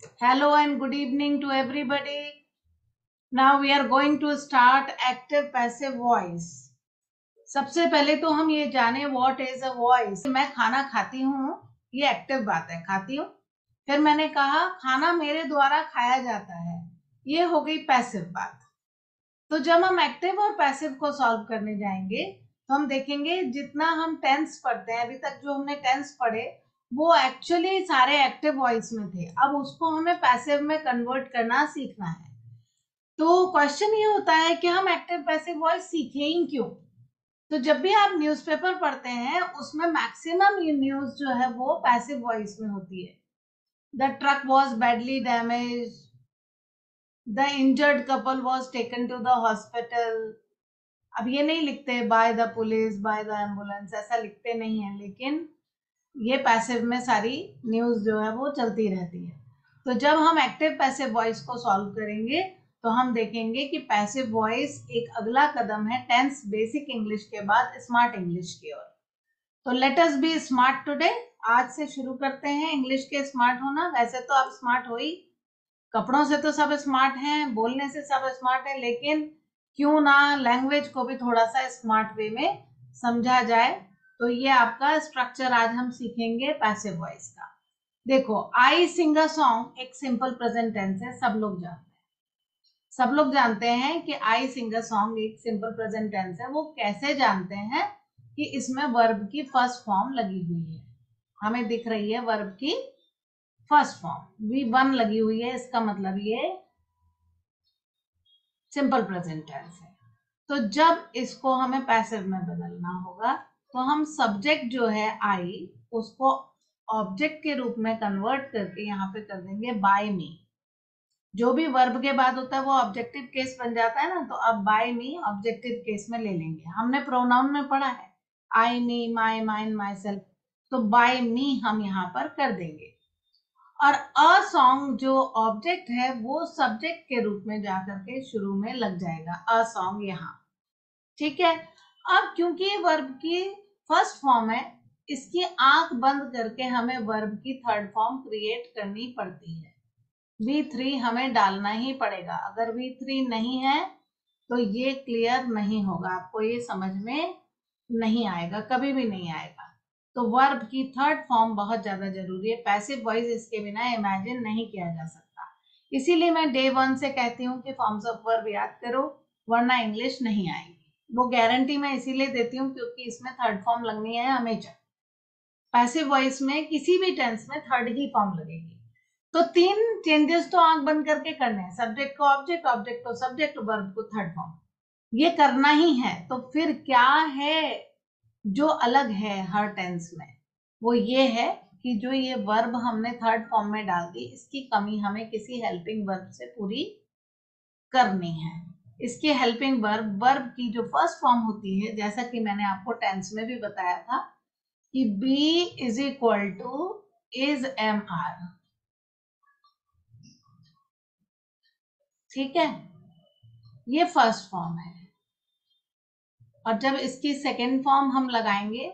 Hello and good evening to everybody. Now we are going to start active passive voice. सबसे पहले तो हम ये जाने व्हाट इज अ वॉइस। मैं खाना खाती हूँ, ये एक्टिव बात है, खाती हूँ। फिर मैंने कहा खाना मेरे द्वारा खाया जाता है, ये हो गई पैसिव बात। तो जब हम एक्टिव और पैसिव को सॉल्व करने जाएंगे तो हम देखेंगे जितना हम टेंस पढ़ते हैं, अभी तक जो हमने टेंस पढ़े वो एक्चुअली सारे एक्टिव वॉइस में थे। अब उसको हमें पैसिव में कन्वर्ट करना सीखना है। तो क्वेश्चन ये होता है कि हम एक्टिव पैसिव वॉइस सीखें ही क्यों। तो जब भी आप न्यूज़पेपर पढ़ते हैं उसमें मैक्सिमम न्यूज जो है वो पैसिव वॉइस में होती है। The truck was badly damage, the injured couple was taken to the hospital. अब ये नहीं लिखते by the police, by the ambulance, ऐसा लिखते नहीं है, लेकिन ये पैसिव में सारी न्यूज जो है वो चलती रहती है। तो जब हम एक्टिव पैसिव वॉइस को सॉल्व करेंगे तो हम देखेंगे कि पैसिव वॉइस एक अगला कदम है टेंस बेसिक इंग्लिश के बाद स्मार्ट इंग्लिश की ओर। तो let us B smart today. आज से शुरू करते हैं इंग्लिश के स्मार्ट होना। वैसे तो आप स्मार्ट हो ही, कपड़ों से तो सब स्मार्ट हैं, बोलने से सब स्मार्ट है, लेकिन क्यों ना लैंग्वेज को भी थोड़ा सा स्मार्ट वे में समझा जाए। तो ये आपका स्ट्रक्चर आज हम सीखेंगे पैसिव वॉइस का। देखो, आई सिंग अ सॉन्ग एक सिंपल प्रेजेंट टेंस है, सब लोग जानते हैं। सब लोग जानते हैं कि आई सिंग अ सॉन्ग एक सिंपल प्रेजेंट टेंस है। वो कैसे जानते हैं कि इसमें वर्ब की फर्स्ट फॉर्म लगी हुई है। हमें दिख रही है वर्ब की फर्स्ट फॉर्म V1 लगी हुई है, इसका मतलब ये सिंपल प्रेजेंट टेंस है। तो जब इसको हमें पैसिव में बदलना होगा तो हम सब्जेक्ट जो है आई उसको ऑब्जेक्ट के रूप में कन्वर्ट करके यहाँ पे कर देंगे बाय मी। जो भी वर्ब के बाद होता है वो ऑब्जेक्टिव केस बन जाता है ना, तो अब बाय मी ऑब्जेक्टिव केस में ले लेंगे। हमने प्रोनाउन में पढ़ा है आई, मी, माई, माइन, माई सेल्फ, तो बाय मी हम यहाँ पर कर देंगे। और अ सॉन्ग जो ऑब्जेक्ट है वो सब्जेक्ट के रूप में जाकर के शुरू में लग जाएगा, अ सॉन्ग यहाँ। ठीक है। अब क्योंकि ये वर्ब की फर्स्ट फॉर्म है, इसकी आंख बंद करके हमें वर्ब की थर्ड फॉर्म क्रिएट करनी पड़ती है। V3 हमें डालना ही पड़ेगा। अगर V3 नहीं है तो ये क्लियर नहीं होगा, आपको ये समझ में नहीं आएगा, कभी भी नहीं आएगा। तो वर्ब की थर्ड फॉर्म बहुत ज्यादा जरूरी है। पैसिव वॉइस इसके बिना इमेजिन नहीं किया जा सकता। इसीलिए मैं डे 1 से कहती हूँ कि फॉर्म्स ऑफ वर्ब याद करो, वरना इंग्लिश नहीं आएगी। वो गारंटी मैं इसीलिए देती हूँ क्योंकि इसमें थर्ड फॉर्म लगनी है हमेशा। पैसिव वॉइस में किसी भी टेंस में थर्ड ही फॉर्म लगेगी। तो 3 चेंजेस तो आंख बंद करके करने हैं, सब्जेक्ट को ऑब्जेक्ट, ऑब्जेक्ट को सब्जेक्ट, वर्ब को थर्ड फॉर्म, ये करना ही है। तो फिर क्या है जो अलग है हर टेंस में, वो ये है कि जो ये वर्ब हमने थर्ड फॉर्म में डाल दी, इसकी कमी हमें किसी हेल्पिंग वर्ब से पूरी करनी है। इसकी हेल्पिंग वर्ब, वर्ब की जो फर्स्ट फॉर्म होती है, जैसा कि मैंने आपको टेंस में भी बताया था कि be is equal to is am are. ठीक है, ये फर्स्ट फॉर्म है। और जब इसकी सेकेंड फॉर्म हम लगाएंगे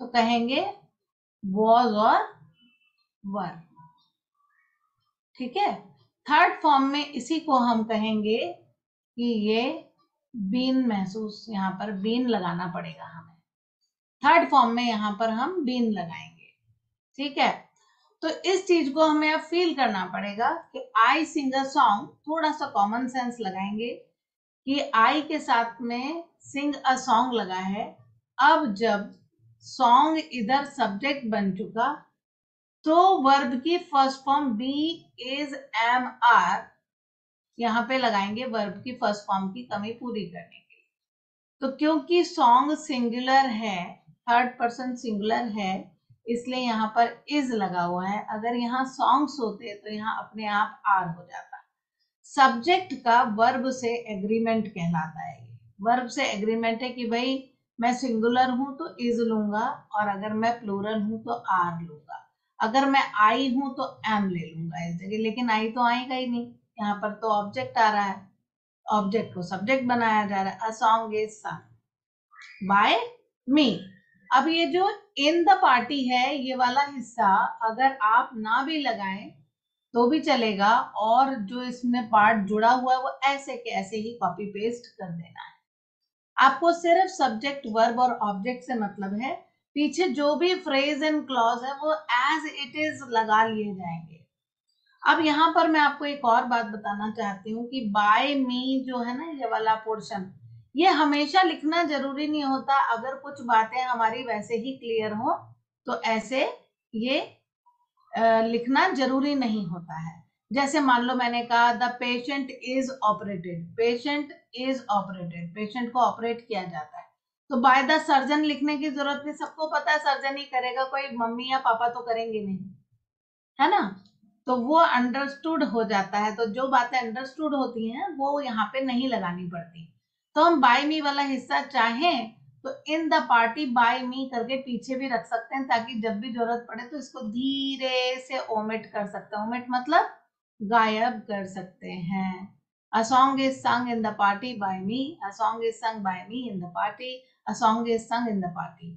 तो कहेंगे वॉज और वर। ठीक है। थर्ड फॉर्म में इसी को हम कहेंगे कि ये बीन महसूस, यहाँ पर बीन लगाना पड़ेगा हमें। थर्ड फॉर्म में यहाँ पर हम बीन लगाएंगे। ठीक है। तो इस चीज को हमें अब फील करना पड़ेगा कि आई सिंग अ सॉन्ग, थोड़ा सा कॉमन सेंस लगाएंगे कि आई के साथ में सिंग अ सॉन्ग लगा है। अब जब सॉन्ग इधर सब्जेक्ट बन चुका तो वर्ब की first form be is am are यहाँ पे लगाएंगे वर्ब की फर्स्ट फॉर्म की कमी पूरी करने के लिए। तो क्योंकि सॉन्ग सिंगुलर है, थर्ड पर्सन सिंगुलर है, इसलिए यहाँ पर इज लगा हुआ है। अगर यहाँ सॉन्ग्स होते तो यहाँ अपने आप आर हो जाता। सब्जेक्ट का वर्ब से एग्रीमेंट कहलाता है। वर्ब से एग्रीमेंट है कि भाई मैं सिंगुलर हूं तो इज लूंगा, और अगर मैं प्लूरल हूं तो आर लूंगा। अगर मैं आई हूं तो एम ले लूंगा इस जगह, लेकिन आई तो आएगा ही नहीं, यहाँ पर तो ऑब्जेक्ट आ रहा है, ऑब्जेक्ट को सब्जेक्ट बनाया जा रहा है। अ सॉन्ग इज सं बाय मी। अब ये जो इन द पार्टी है, ये वाला हिस्सा अगर आप ना भी लगाएं तो भी चलेगा, और जो इसमें पार्ट जुड़ा हुआ है वो ऐसे के ऐसे ही कॉपी पेस्ट कर देना है। आपको सिर्फ सब्जेक्ट वर्ब और ऑब्जेक्ट से मतलब है, पीछे जो भी फ्रेज एंड क्लॉज है वो एज इट इज लगा लिए जाएंगे। अब यहाँ पर मैं आपको एक और बात बताना चाहती हूँ कि बाय मी जो है ना, ये वाला पोर्शन, ये हमेशा लिखना जरूरी नहीं होता। अगर कुछ बातें हमारी वैसे ही क्लियर हो तो ऐसे ये लिखना जरूरी नहीं होता है। जैसे मान लो मैंने कहा the patient is operated, patient is operated, patient को ऑपरेट किया जाता है, तो बाय द सर्जन लिखने की जरूरत नहीं, सबको पता है सर्जन ही करेगा, कोई मम्मी या पापा तो करेंगे नहीं, है ना। तो वो अंडरस्टूड हो जाता है, तो जो बातें अंडरस्टूड होती हैं वो यहाँ पे नहीं लगानी पड़ती। तो हम बाय मी वाला हिस्सा चाहें तो इन द पार्टी बाय मी करके पीछे भी रख सकते हैं, ताकि जब भी जरूरत पड़े तो इसको धीरे से ओमिट कर सकते हैं। ओमिट मतलब गायब कर सकते हैं। अ सॉन्ग इज सung in the party by me, a song is sung by me in the party, a song is sung in the party.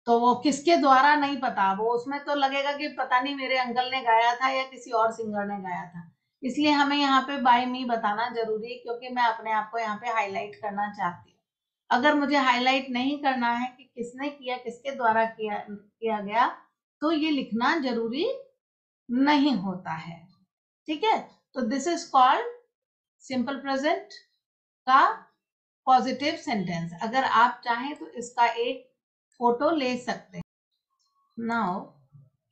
तो वो किसके द्वारा नहीं पता, वो उसमें तो लगेगा कि पता नहीं मेरे अंकल ने गाया था या किसी और सिंगर ने गाया था। इसलिए हमें यहाँ पे बाय मी बताना जरूरी है, क्योंकि मैं अपने आप को यहाँ पे हाईलाइट करना चाहती हूँ। अगर मुझे हाईलाइट नहीं करना है कि किसने किया, किसके द्वारा किया गया, तो ये लिखना जरूरी नहीं होता है। ठीक है, तो this is called simple present का पॉजिटिव सेंटेंस। अगर आप चाहें तो इसका एक फोटो ले सकते हैं। Now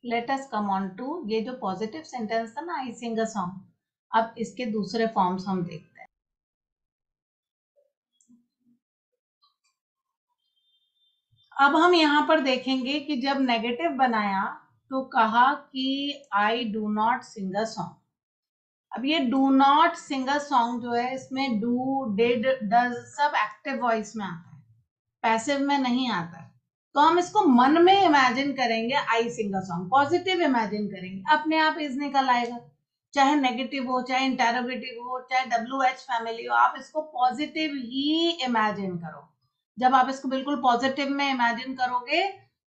let us come on to, ये जो पॉजिटिव सेंटेंस था ना, आई सिंग अ सॉन्ग, अब इसके दूसरे फॉर्म्स हम देखते हैं। अब हम यहाँ पर देखेंगे कि जब नेगेटिव बनाया तो कहा कि I do not sing a song. अब ये do not sing a song जो है, इसमें डू, डिड, डज सब एक्टिव वॉइस में आता है, पैसिव में नहीं आता है। तो हम इसको मन में इमेजिन करेंगे, आई sing a song, positive imagine करेंगे, अपने आप इज निकल आएगा। चाहे नेगेटिव हो, चाहे इंटेरोगेटिव हो, चाहे WH फैमिली हो, आप इसको पॉजिटिव ही इमेजिन करो। जब आप इसको बिल्कुल पॉजिटिव में इमेजिन करोगे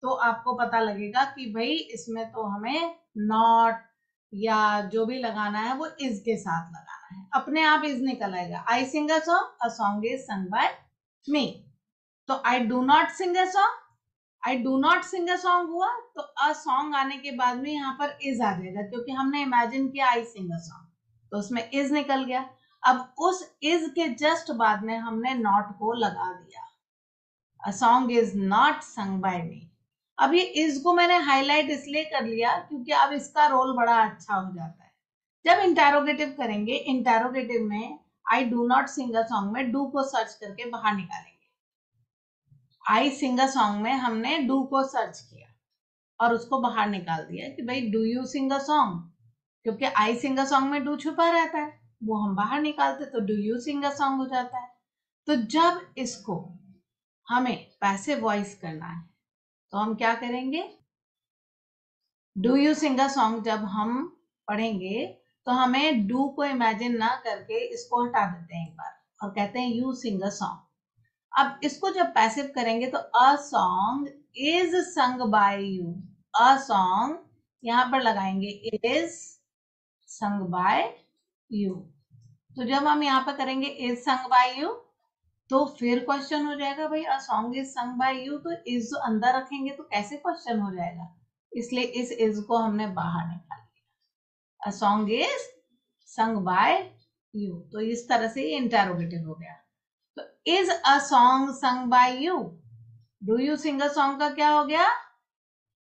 तो आपको पता लगेगा कि भाई इसमें तो हमें नॉट या जो भी लगाना है वो इज के साथ लगाना है, अपने आप इज निकल आएगा। I sing a song, a song is sung by me. तो I do not sing a song, I do not sing a song हुआ तो अ सॉन्ग आने के बाद में यहाँ पर इज आ जाएगा, क्योंकि हमने इमेजिन किया आई सिंग अ सॉन्ग, तो उसमें इज निकल गया। अब उस इज के जस्ट बाद में हमने नॉट को लगा दिया, a song is not sung by me. अब ये इज को मैंने हाईलाइट इसलिए कर लिया क्योंकि अब इसका रोल बड़ा अच्छा हो जाता है। जब इंटेरोगेटिव करेंगे, इंटेरोगेटिव में I do not sing a song में डू को सर्च करके बाहर निकालेंगे। आई सिंग अ सॉन्ग में हमने डू को सर्च किया और उसको बाहर निकाल दिया कि भाई do you sing a song, क्योंकि आई सिंग अ सॉन्ग में डू छुपा रहता है, वो हम बाहर निकालते तो do you sing a song हो जाता है। तो जब इसको हमें पैसिव वॉइस करना है तो हम क्या करेंगे, do you sing a song जब हम पढ़ेंगे तो हमें डू को इमेजिन ना करके इसको हटा देते हैं एक बार और कहते हैं यू सिंग अ सॉन्ग। अब इसको जब पैसिव करेंगे तो अ song is sung by you, a song यहां पर लगाएंगे इज संग बाय यू। तो जब हम यहाँ पर करेंगे इज संग बाय यू तो फिर क्वेश्चन हो जाएगा, भाई अ song is sung by you, तो इज अंदर रखेंगे तो कैसे क्वेश्चन हो जाएगा, इसलिए इस इज को हमने बाहर निकाल दिया। A song is sung by you, तो इस तरह से ये इंटेरोगेटिव हो गया। तो is a song sung by you, do you sing a song का क्या हो गया,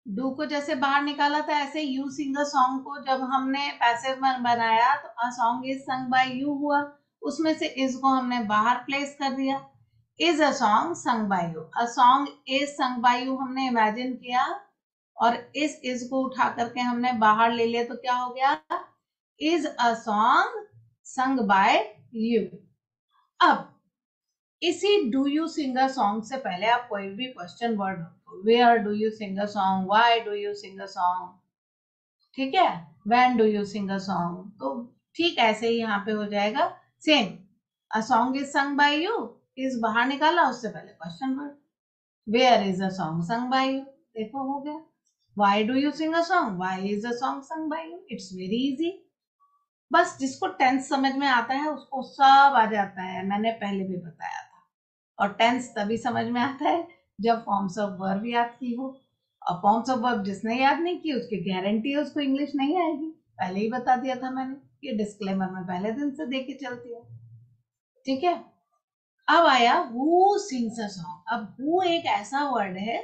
डू को जैसे बाहर निकाला था ऐसे यू सिंग अ सॉन्ग को जब हमने पैसिव में बनाया तो अ song is sung by you हुआ, उसमें से इज को हमने बाहर प्लेस कर दिया। Is a song sung by you, a song is sung by you हमने इमेजिन किया और इस इज को उठा करके हमने बाहर ले लिया, तो क्या हो गया, is a song sung by you. अब इसी do you sing a song से पहले आप कोई भी question word, where do you sing a song, why do you sing a song, ठीक है, when do you sing a song, तो ठीक ऐसे ही यहाँ पे हो जाएगा same. A song is sung by you, is बाहर निकाला, उससे पहले question word, where is a song sung by you, देखो हो गया। Why do you sing a song, why is a song sung by you, it's very easy. बस जिसको tense समझ में आता है उसको सब आ जाता है, मैंने पहले भी बताया था। और टेंस तभी समझ में आता है जब फॉर्म्स ऑफ वर्ब याद की हो, और फॉर्म्स ऑफ वर्ब जिसने याद नहीं की उसकी गारंटी है उसको इंग्लिश नहीं आएगी, पहले ही बता दिया था मैंने, ये डिस्क्लेमर में पहले दिन से दे के चलती हूँ। ठीक है, अब आया हु सिंग्स अ सॉन्ग। अब हु एक ऐसा वर्ड है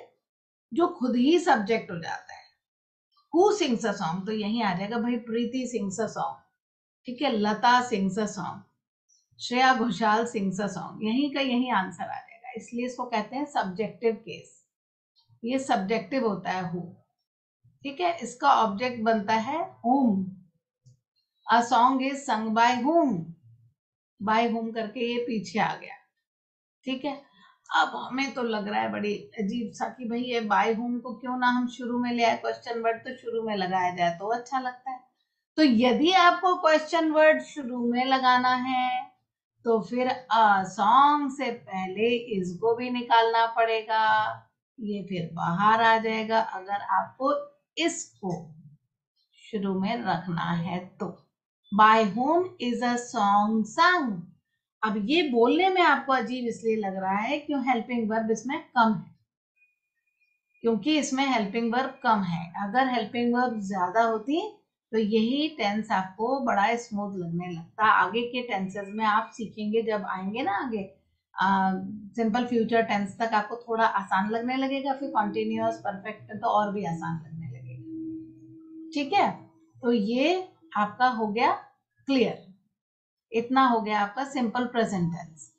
जो खुद ही सब्जेक्ट हो जाता है। हु सिंग्स अ सॉन्ग तो यही आ जाएगा भाई, प्रीति सिंग्स अ सॉन्ग, ठीक है, Lata sings a song, Shreya Ghoshal sings a song, यही का यही आंसर आ जाएगा, इसलिए इसको कहते हैं सब्जेक्टिव केस। ये सब्जेक्टिव होता है हु, ठीक है। इसका ऑब्जेक्ट बनता है whom, a song is sung by whom, by whom करके ये पीछे आ गया, ठीक है। अब हमें तो लग रहा है बड़ी अजीब सा कि भाई ये बाय whom को क्यों ना हम शुरू में ले आए, क्वेश्चन वर्ड तो शुरू में लगाया जाए तो अच्छा लगता है। तो यदि आपको क्वेश्चन वर्ड शुरू में लगाना है तो फिर अ सॉन्ग से पहले इसको भी निकालना पड़ेगा, ये फिर बाहर आ जाएगा अगर आपको इसको शुरू में रखना है तो। By whom is a song sung. अब ये बोलने में आपको अजीब इसलिए लग रहा है क्यों, हेल्पिंग वर्ब इसमें कम है, क्योंकि इसमें हेल्पिंग वर्ब कम है। अगर हेल्पिंग वर्ब ज्यादा होती तो यही टेंस आपको बड़ा स्मूथ लगने लगता। आगे के टेंसेस में आप सीखेंगे जब आएंगे ना आगे, सिंपल फ्यूचर टेंस तक आपको थोड़ा आसान लगने लगेगा, फिर कॉन्टिन्यूअस परफेक्ट तो और भी आसान लगने लगेगा, ठीक है। तो ये आपका हो गया क्लियर, इतना हो गया आपका सिंपल प्रेजेंट टेंस।